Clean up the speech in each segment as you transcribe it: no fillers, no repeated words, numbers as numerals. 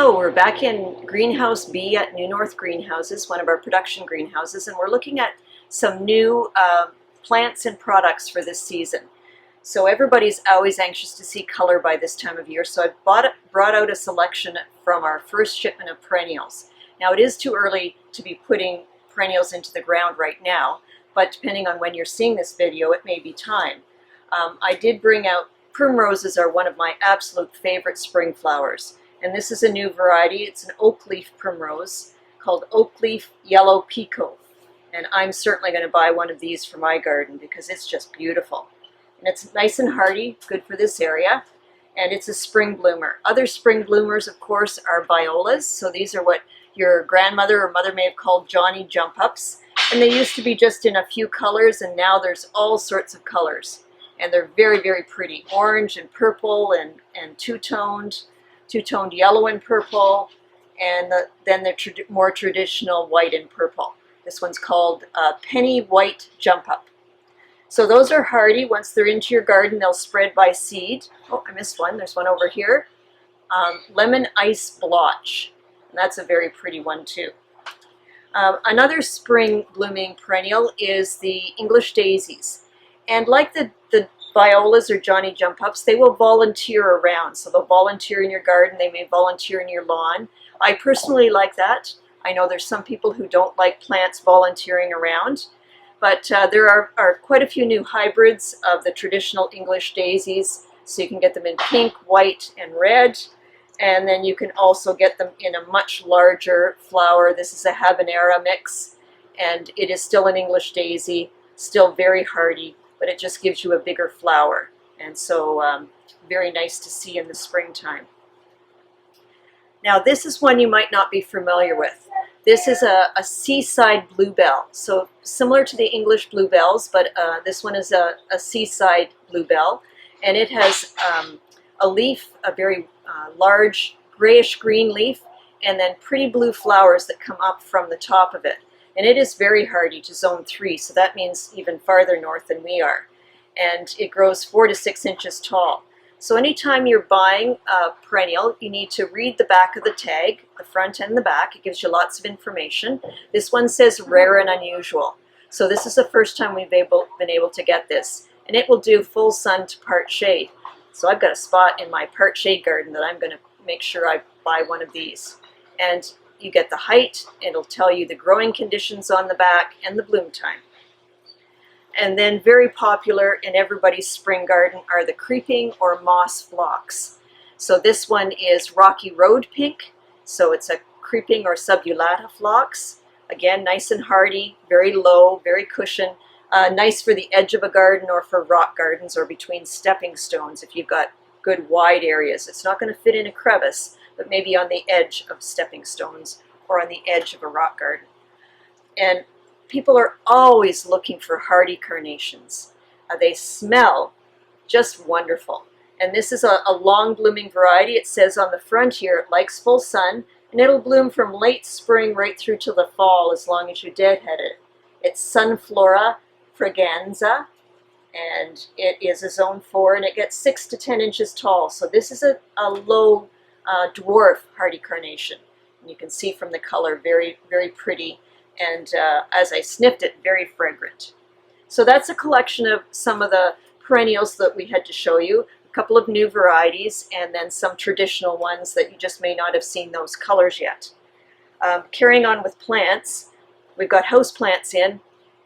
So we're back in Greenhouse B at New North Greenhouses, one of our production greenhouses, and we're looking at some new plants and products for this season. So everybody's always anxious to see color by this time of year, so I brought out a selection from our first shipment of perennials. Now it is too early to be putting perennials into the ground right now, but depending on when you're seeing this video, it may be time. I did bring out primroses are one of my absolute favorite spring flowers. And this is a new variety. It's an oak leaf primrose called oak leaf yellow pekoe. And I'm certainly going to buy one of these for my garden because it's just beautiful. And it's nice and hardy, good for this area. And it's a spring bloomer. Other spring bloomers, of course, are violas. So these are what your grandmother or mother may have called Johnny jump-ups. And they used to be just in a few colors, and now there's all sorts of colors. And they're very, very pretty. Orange and purple and two-toned yellow and purple, and then the more traditional white and purple. This one's called penny white jump up. So those are hardy. Once they're into your garden, they'll spread by seed. Oh, I missed one. There's one over here. Lemon ice blotch, and that's a very pretty one too. Another spring blooming perennial is the English daisies. And like the violas or Johnny jump-ups, they will volunteer around. So they'll volunteer in your garden, they may volunteer in your lawn. I personally like that. I know there's some people who don't like plants volunteering around, but there are quite a few new hybrids of the traditional English daisies. So you can get them in pink, white, and red. And then you can also get them in a much larger flower. This is a habanera mix, and it is still an English daisy, still very hardy, but it just gives you a bigger flower. And so very nice to see in the springtime. Now this is one you might not be familiar with. This is a Seaside Bluebell. So similar to the English bluebells, but this one is a Seaside Bluebell. And it has a leaf, a very large grayish green leaf, and then pretty blue flowers that come up from the top of it. And it is very hardy to zone 3, so that means even farther north than we are. And it grows 4 to 6 inches tall. So anytime you're buying a perennial, you need to read the back of the tag, the front and the back. It gives you lots of information. This one says rare and unusual. So this is the first time we've been able to get this. And it will do full sun to part shade. So I've got a spot in my part shade garden that I'm going to make sure I buy one of these. And you get the height, it'll tell you the growing conditions on the back and the bloom time. And then very popular in everybody's spring garden are the creeping or moss phlox. So this one is Rocky Road pink. So it's a creeping or subulata phlox. Again, nice and hardy, very low, very cushion. Nice for the edge of a garden or for rock gardens or between stepping stones if you've got good wide areas. It's not going to fit in a crevice, but maybe on the edge of stepping stones or on the edge of a rock garden. And people are always looking for hardy carnations. They smell just wonderful. And this is a long blooming variety. It says on the front here, it likes full sun, and it'll bloom from late spring right through to the fall as long as you deadhead it. It's Sunflora fraganza, and it is a zone 4, and it gets 6 to 10 inches tall. So this is a low dwarf hardy carnation. And you can see from the color, very, very pretty, and as I sniffed it, very fragrant. So that's a collection of some of the perennials that we had to show you, a couple of new varieties, and then some traditional ones that you just may not have seen those colors yet. Carrying on with plants, we've got house plants in,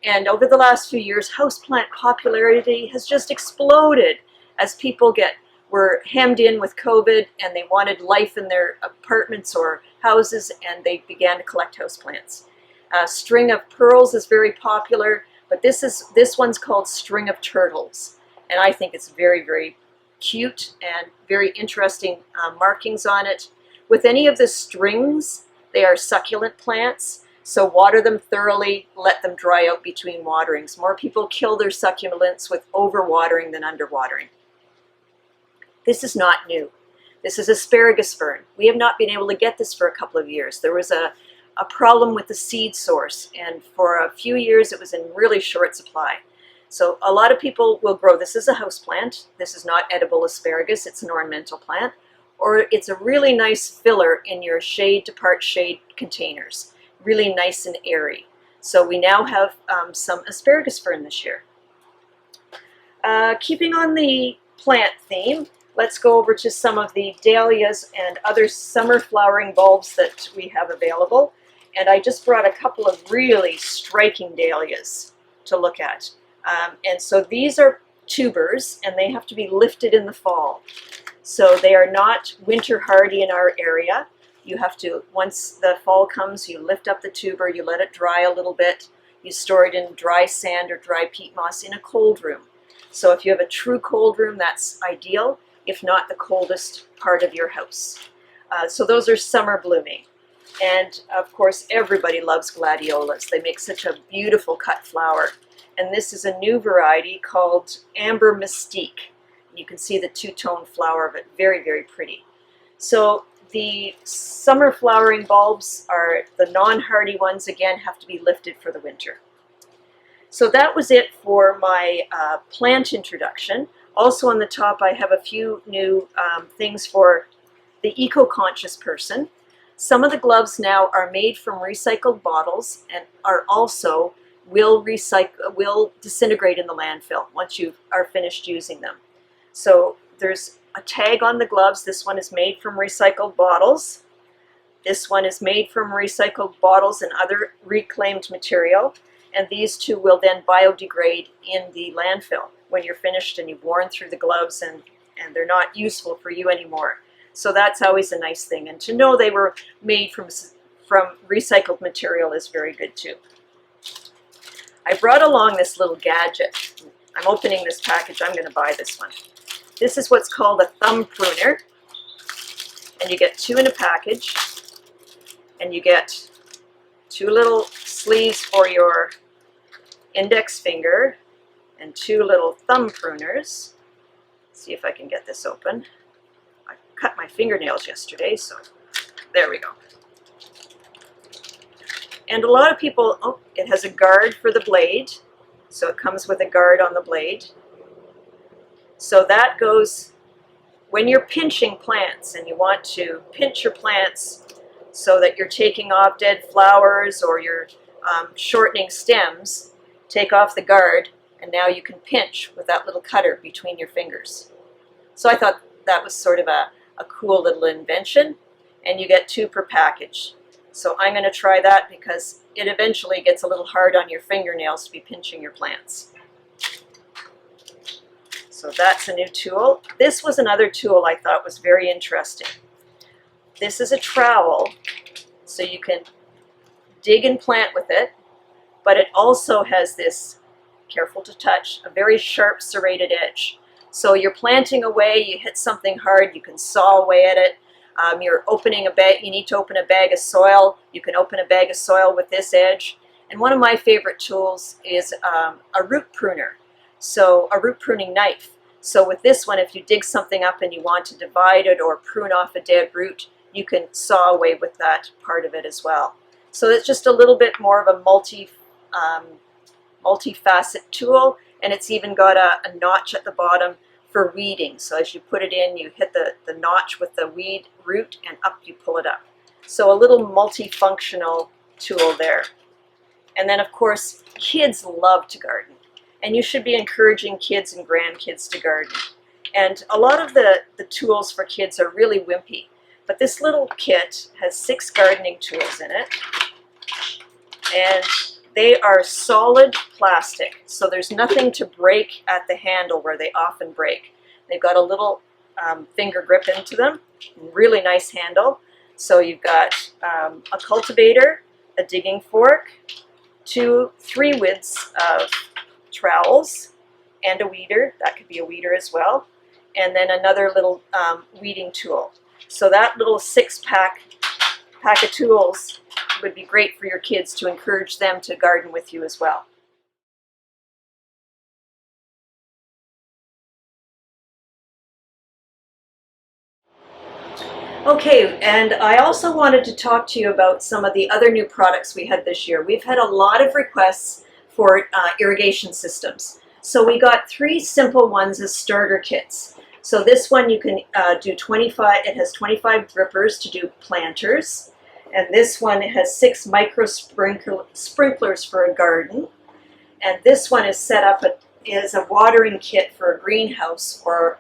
and over the last few years, houseplant popularity has just exploded as people were hemmed in with COVID and they wanted life in their apartments or houses, and they began to collect houseplants. String of pearls is very popular, but this one's called string of turtles, and I think it's very, very cute and very interesting markings on it. With any of the strings, they are succulent plants. So water them thoroughly, let them dry out between waterings. More people kill their succulents with overwatering than underwatering. This is not new. This is asparagus fern. We have not been able to get this for a couple of years. There was a problem with the seed source, and for a few years it was in really short supply. So a lot of people will grow this as a house plant. This is not edible asparagus, it's an ornamental plant. or it's a really nice filler in your shade to part shade containers. Really nice and airy. So we now have some asparagus fern this year. Keeping on the plant theme, let's go over to some of the dahlias and other summer flowering bulbs that we have available. And I just brought a couple of really striking dahlias to look at. And so these are tubers, and they have to be lifted in the fall. So they are not winter hardy in our area. You have to, once the fall comes, you lift up the tuber, you let it dry a little bit, you store it in dry sand or dry peat moss in a cold room. So if you have a true cold room, that's ideal, if not the coldest part of your house. So those are summer blooming. And of course, everybody loves gladiolas. They make such a beautiful cut flower. And this is a new variety called Amber Mystique. You can see the two-tone flower of it, very, very pretty. So the summer flowering bulbs are the non-hardy ones, again, have to be lifted for the winter. So that was it for my plant introduction. Also on the top, I have a few new things for the eco-conscious person. Some of the gloves now are made from recycled bottles and are also will disintegrate in the landfill once you are finished using them. So there's a tag on the gloves. This one is made from recycled bottles. This one is made from recycled bottles and other reclaimed material. And these two will then biodegrade in the landfill when you're finished and you've worn through the gloves and they're not useful for you anymore. So that's always a nice thing. And to know they were made from recycled material is very good too. I brought along this little gadget. I'm opening this package. I'm going to buy this one. This is what's called a thumb pruner. And you get two in a package. And you get two little sleeves for your index finger and two little thumb pruners. Let's see if I can get this open. I cut my fingernails yesterday, so there we go. And a lot of people, oh, it has a guard for the blade. So it comes with a guard on the blade. So that goes, when you're pinching plants and you want to pinch your plants so that you're taking off dead flowers or you're shortening stems, take off the guard and now you can pinch with that little cutter between your fingers. So I thought that was sort of a cool little invention, and you get two per package. So I'm going to try that because it eventually gets a little hard on your fingernails to be pinching your plants. So that's a new tool. This was another tool I thought was very interesting. This is a trowel, so you can dig and plant with it, but it also has this, careful to touch, a very sharp serrated edge. So you're planting away, you hit something hard, you can saw away at it. You're opening a bag, you need to open a bag of soil, you can open a bag of soil with this edge. And one of my favorite tools is a root pruner, so a root pruning knife. So with this one, if you dig something up and you want to divide it or prune off a dead root, you can saw away with that part of it as well. So it's just a little bit more of a multi-facet tool, and it's even got a notch at the bottom for weeding. So as you put it in, you hit the notch with the weed root and up you pull it up. So a little multifunctional tool there. And then of course, kids love to garden. And you should be encouraging kids and grandkids to garden. And a lot of the tools for kids are really wimpy. But this little kit has 6 gardening tools in it. And they are solid plastic, so there's nothing to break at the handle where they often break. They've got a little finger grip into them, really nice handle. So you've got a cultivator, a digging fork, 3 widths of trowels, and a weeder. That could be a weeder as well. And then another little weeding tool. So that little 6-pack of tools would be great for your kids to encourage them to garden with you as well. Okay, and I also wanted to talk to you about some of the other new products we had this year. We've had a lot of requests for irrigation systems. So we got 3 simple ones as starter kits. So this one you can do 25, it has 25 drippers to do planters. And this one has 6 micro sprinklers for a garden. And this one is set up as a watering kit for a greenhouse, or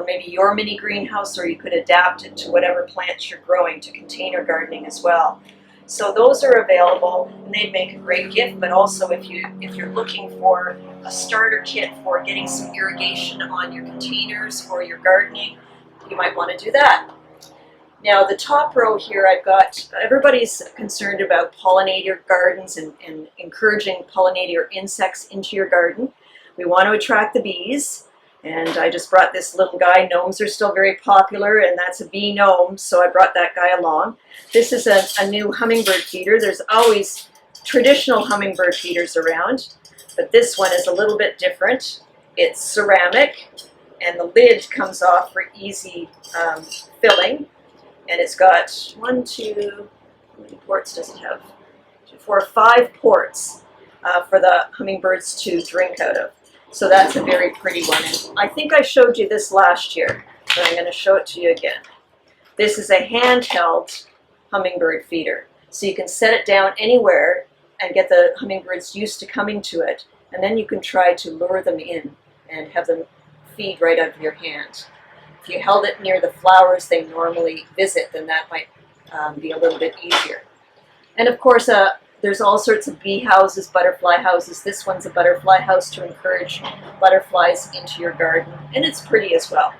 maybe your mini greenhouse, or you could adapt it to whatever plants you're growing, to container gardening as well. So those are available, and they'd make a great gift. But also, if you're looking for a starter kit for getting some irrigation on your containers or your gardening, you might want to do that. Now the top row here, I've got, everybody's concerned about pollinator gardens and encouraging pollinator insects into your garden. We want to attract the bees, and I just brought this little guy. Gnomes are still very popular, and that's a bee gnome, so I brought that guy along. This is a new hummingbird feeder. There's always traditional hummingbird feeders around, but this one is a little bit different. It's ceramic, and the lid comes off for easy filling. And it's got 1, 2, how many ports does it have? 4, 5 ports for the hummingbirds to drink out of. So that's a very pretty one. And I think I showed you this last year, but I'm going to show it to you again. This is a handheld hummingbird feeder. So you can set it down anywhere and get the hummingbirds used to coming to it. And then you can try to lure them in and have them feed right out of your hand. If you held it near the flowers they normally visit, then that might be a little bit easier. And of course, there's all sorts of bee houses, butterfly houses. This one's a butterfly house to encourage butterflies into your garden, and it's pretty as well.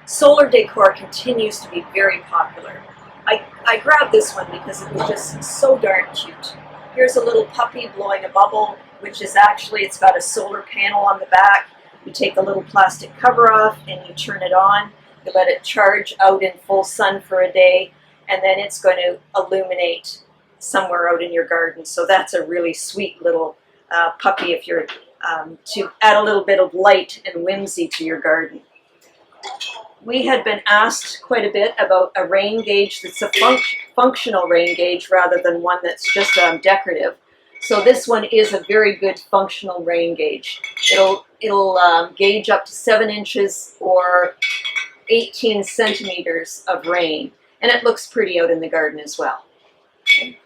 Solar decor continues to be very popular. I grabbed this one because it was just so darn cute. Here's a little puppy blowing a bubble, which is actually, it's got a solar panel on the back. You take the little plastic cover off and you turn it on. You let it charge out in full sun for a day, and then it's going to illuminate somewhere out in your garden. So that's a really sweet little puppy if you're to add a little bit of light and whimsy to your garden. We had been asked quite a bit about a rain gauge that's a functional rain gauge rather than one that's just decorative. So this one is a very good functional rain gauge. It'll gauge up to 7 inches or 18 centimeters of rain, and it looks pretty out in the garden as well. Okay.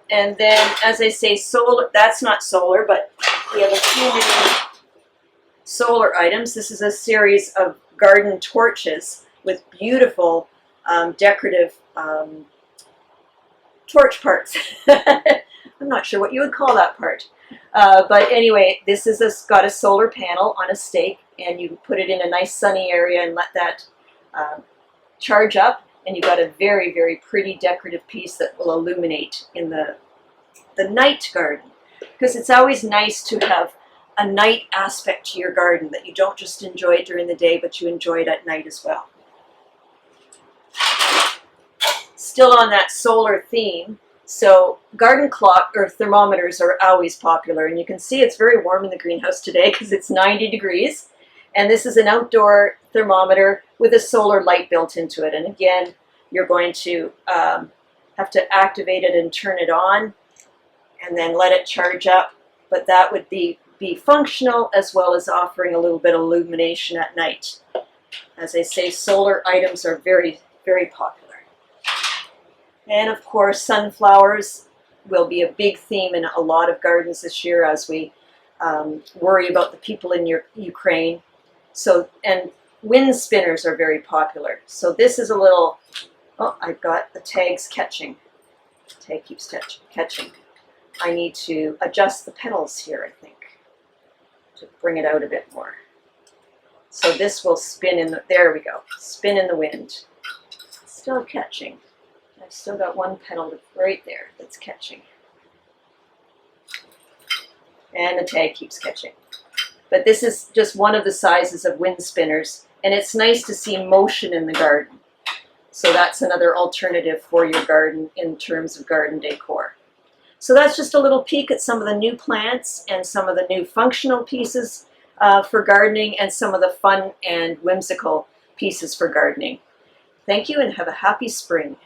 And then, as I say, solar, that's not solar, but we have a few new solar items. This is a series of garden torches with beautiful decorative torch parts. I'm not sure what you would call that part. But anyway, this is got a solar panel on a stake, and you put it in a nice sunny area and let that charge up, and you've got a very, very pretty decorative piece that will illuminate in the night garden. Because it's always nice to have a night aspect to your garden, that you don't just enjoy it during the day, but you enjoy it at night as well. Still on that solar theme, so garden clock or thermometers are always popular, and you can see it's very warm in the greenhouse today because it's 90 degrees. And this is an outdoor thermometer with a solar light built into it. And again, you're going to have to activate it and turn it on and then let it charge up. But that would be functional as well as offering a little bit of illumination at night. As I say, solar items are very, very popular. And of course, sunflowers will be a big theme in a lot of gardens this year as we worry about the people in Ukraine. So, and wind spinners are very popular. So this is a little, oh, I've got the tags catching. The tag keeps catching. I need to adjust the petals here, I think, to bring it out a bit more. So this will spin in the, there we go, spin in the wind. Still catching. I've still got one petal right there that's catching. And the tag keeps catching. But this is just one of the sizes of wind spinners, and it's nice to see motion in the garden. So that's another alternative for your garden in terms of garden decor. So that's just a little peek at some of the new plants and some of the new functional pieces for gardening and some of the fun and whimsical pieces for gardening. Thank you and have a happy spring.